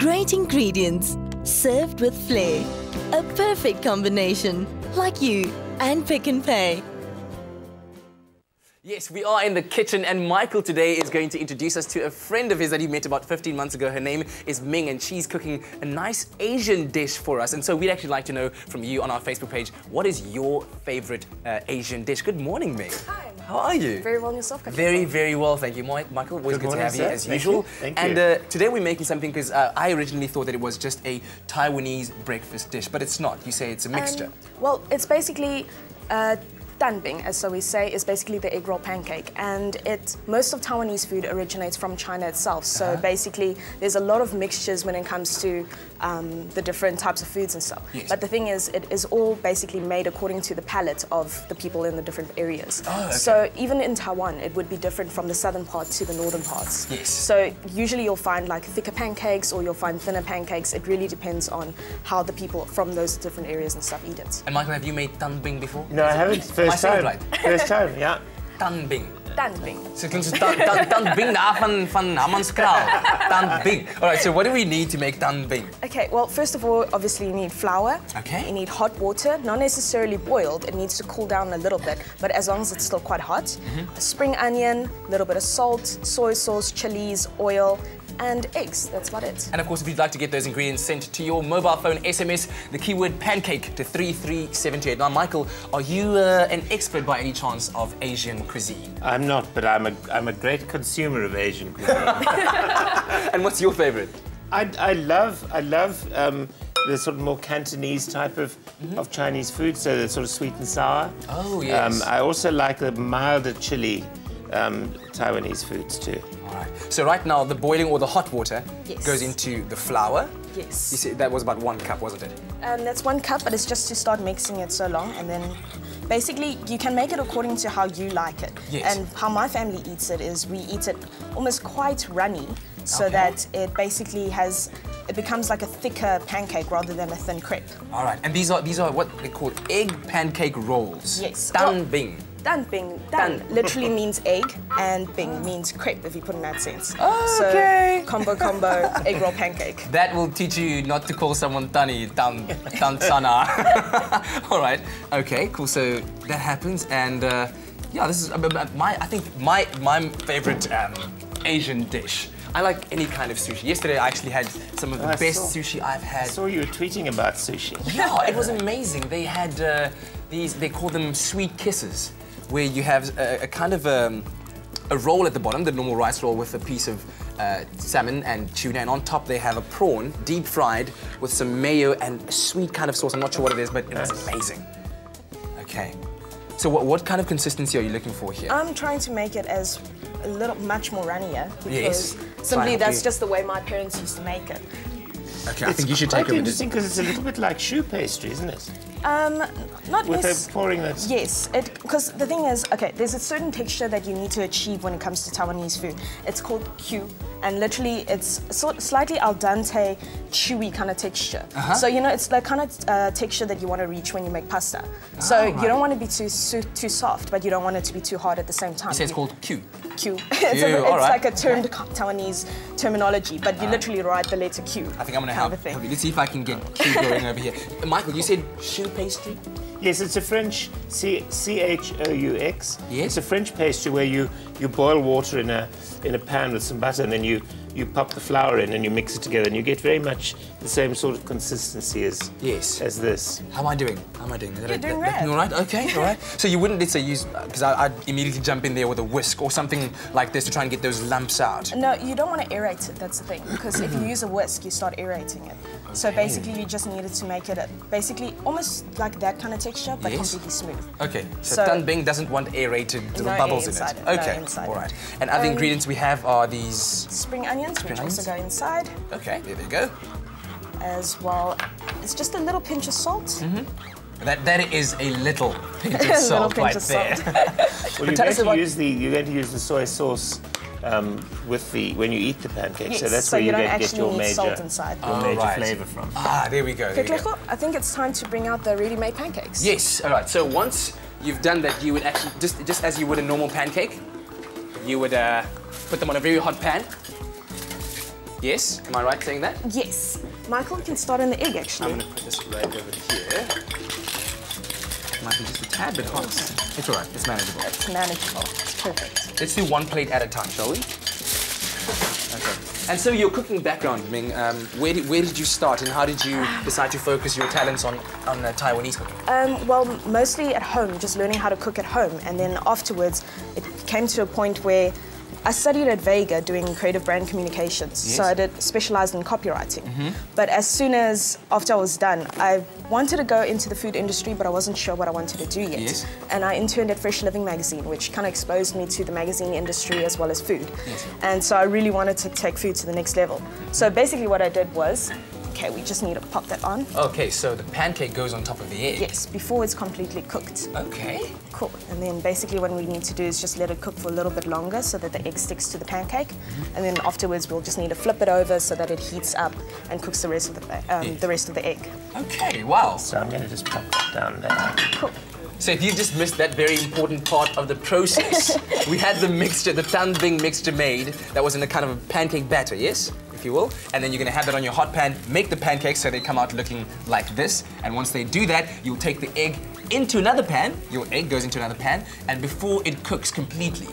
Great ingredients, served with flair. A perfect combination, like you and Pick n Pay. Yes, we are in the kitchen and Michael today is going to introduce us to a friend of his that he met about 15 months ago. Her name is Ming and she's cooking a nice Asian dish for us. And so we'd actually like to know from you on our Facebook page, what is your favorite Asian dish? Good morning, Ming. Hi. How are you? Very well yourself. Very, very well, thank you. Michael, always good to have you as usual. Thank you. And today we're making something because I originally thought that it was just a Taiwanese breakfast dish, but it's not. You say it's a mixture. Well, it's basically danbing, as so we say, is basically the egg roll pancake, and most of Taiwanese food originates from China itself. So basically, there's a lot of mixtures when it comes to the different types of foods and stuff. Yes. But the thing is, it is all basically made according to the palate of the people in the different areas. Oh, okay. So even in Taiwan, it would be different from the southern part to the northern parts. Yes. So usually you'll find like thicker pancakes or you'll find thinner pancakes. It really depends on how the people from those different areas and stuff eat it. And Michael, have you made danbing before? No, I haven't. First time. Right? First time, yeah. Danbing. Danbing. So danbing van Hammanskraal. Danbing. All right, so what do we need to make danbing? Okay, well, first of all, obviously you need flour. Okay. You need hot water, not necessarily boiled. It needs to cool down a little bit, but as long as it's still quite hot. A spring onion, a little bit of salt, soy sauce, chilies, oil, and eggs. That's about it. And of course, if you'd like to get those ingredients sent to your mobile phone, SMS the keyword pancake to 33728. Now, Michael, are you an expert by any chance of Asian cuisine? I'm not, but I'm a great consumer of Asian cuisine. And what's your favorite? I love the sort of more Cantonese type of Chinese food, so the sort of sweet and sour. Oh, yes. I also like the milder chili Taiwanese foods too. All right. So right now, the boiling or the hot water goes into the flour. Yes. You said that was about 1 cup, wasn't it? That's 1 cup, but it's just to start mixing it so long, and then basically you can make it according to how you like it. Yes. And how my family eats it is we eat it almost quite runny, so that it basically it becomes like a thicker pancake rather than a thin crepe. All right. And these are what they call egg pancake rolls. Yes. Danbing. Danbing. Dan literally means egg, and bing means crepe, if you put it in that sense. Okay. So, combo, egg roll pancake. That will teach you not to call someone Tani, Dan Sana. All right. Okay, cool. So that happens, and yeah, this is I think my favorite Asian dish. I like any kind of sushi. Yesterday, I actually had some of the best sushi I've had. I saw you were tweeting about sushi. Yeah, it was amazing. They had they call them sweet kisses, where you have a kind of a roll at the bottom, the normal rice roll with a piece of salmon and tuna, and on top they have a prawn, deep fried, with some mayo and a sweet kind of sauce. I'm not sure what it is, but it was amazing. Okay. So what kind of consistency are you looking for here? I'm trying to make it as much more runnier, because simply that's just the way my parents used to make it. Okay, I think you should take It's interesting because it's a little bit like choux pastry, isn't it? Not With necessarily. pouring that. Yes, because the thing is, okay, there's a certain texture that you need to achieve when it comes to Taiwanese food. It's called Q, and literally it's slightly al dente, chewy kind of texture. So you know, it's the kind of texture that you want to reach when you make pasta. So you don't want to be too soft, but you don't want it to be too hard at the same time. You say it's called Q. Q. It's like a termed Taiwanese terminology, but you literally write the letter Q. I think I'm going to help you. Let's see if I can get Q going over here. Michael, you said choux pastry? Yes, it's a French C-H-O-U-X. Yes. It's a French pastry where you boil water in a pan with some butter, and then you pop the flour in and you mix it together, and you get very much the same sort of consistency as this. How am I doing? How am I doing? You're doing great. All right? Okay, all right. So you wouldn't, let's say, use, because I'd immediately jump in there with a whisk or something like this to try and get those lumps out. No, you don't want to aerate it, that's the thing. Because if you use a whisk, you start aerating it. Okay. So basically, you just needed to make it basically almost like that kind of texture, but completely smooth. Okay, so danbing doesn't want aerated bubbles in it. Okay, all right. And other ingredients we have are these spring onions, which also go inside. Okay, there they go. As well, it's just a little pinch of salt. That is a little pinch of salt right there. Well, you're going to use the soy sauce when you eat the pancake, so that's where you're going to get your major flavour from. Ah, there we go. I think it's time to bring out the ready-made pancakes. Yes, all right. So once you've done that, you would actually, just as you would a normal pancake, you would put them on a very hot pan. Yes? Am I right saying that? Yes. Michael can start on the egg, actually. I'm going to put this right over here. Might be just a tad bit hot. It's all right. It's manageable. It's manageable. It's perfect. Let's do one plate at a time, shall we? Okay. And so your cooking background, Ming, where did you start and how did you decide to focus your talents on Taiwanese cooking? Well, mostly at home, just learning how to cook at home. And then afterwards, it came to a point where I studied at Vega doing creative brand communications. Yes. So I specialized in copywriting. But as soon as, after I was done, I wanted to go into the food industry, but I wasn't sure what I wanted to do yet. Yes. And I interned at Fresh Living magazine, which kind of exposed me to the magazine industry as well as food. Yes. And so I really wanted to take food to the next level. So basically what I did was, okay, we just need to pop that on. Okay, so the pancake goes on top of the egg. Yes, before it's completely cooked. Okay. Cool. And then basically what we need to do is just let it cook for a little bit longer so that the egg sticks to the pancake. And then afterwards we'll just need to flip it over so that it heats up and cooks the rest of the egg. Okay, wow. So I'm going to just pop that down there. Cool. So if you just missed that very important part of the process, we had the mixture, the tanbing mixture made that was in a kind of a pancake batter, yes? If you will. And then you're gonna have that on your hot pan, make the pancakes so they come out looking like this. And once they do that, you'll take the egg into another pan. Your egg goes into another pan, and before it cooks completely,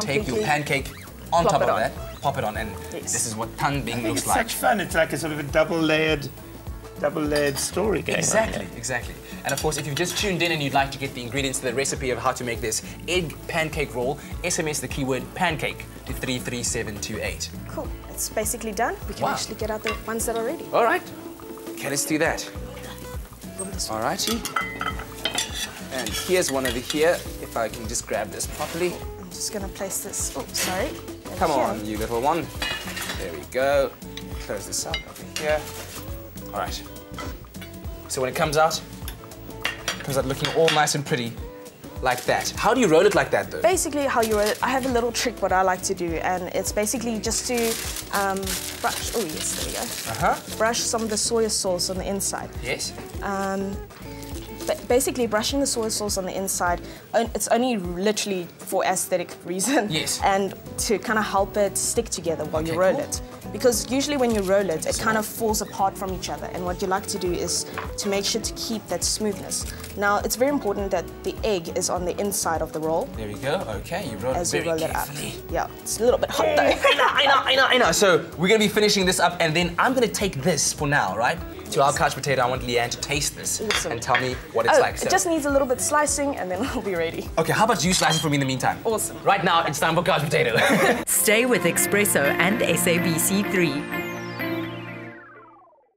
take your pancake on top of that, pop it on, and this is what tanbing looks like. It's such fun. It's like a sort of a double-layered story going on. Exactly. And of course, if you've just tuned in and you'd like to get the ingredients to the recipe of how to make this egg pancake roll, SMS the keyword pancake to 33728. Cool. It's basically done. We can actually get out the ones that are ready. All right. Okay, let's do that. All righty. And here's one over here. If I can just grab this properly. I'm just going to place this. Oh, sorry. Come on, you little one. There we go. Close this up over here. All right. So when it comes out looking all nice and pretty, like that. How do you roll it like that, though? Basically, how you roll it, I have a little trick what I like to do, and it's basically just to brush. Oh yes, there we go. Brush some of the soy sauce on the inside. Yes. Basically, brushing the soy sauce on the inside, it's only literally for aesthetic reason. Yes. And to kind of help it stick together while you roll it. Because usually when you roll it, it kind of falls apart from each other. And what you like to do is to make sure to keep that smoothness. Now, it's very important that the egg is on the inside of the roll. There we go. Okay, you roll it very carefully. Yeah, it's a little bit hot though. I know. So we're going to be finishing this up, and then I'm going to take this for now, right? To our couch potato, I want Leanne to taste this and tell me what it's like. It just needs a little bit slicing, and then we'll be ready. Okay, how about you slice it for me in the meantime? Awesome. Right now, it's time for couch potato. Stay with Espresso and SABC3.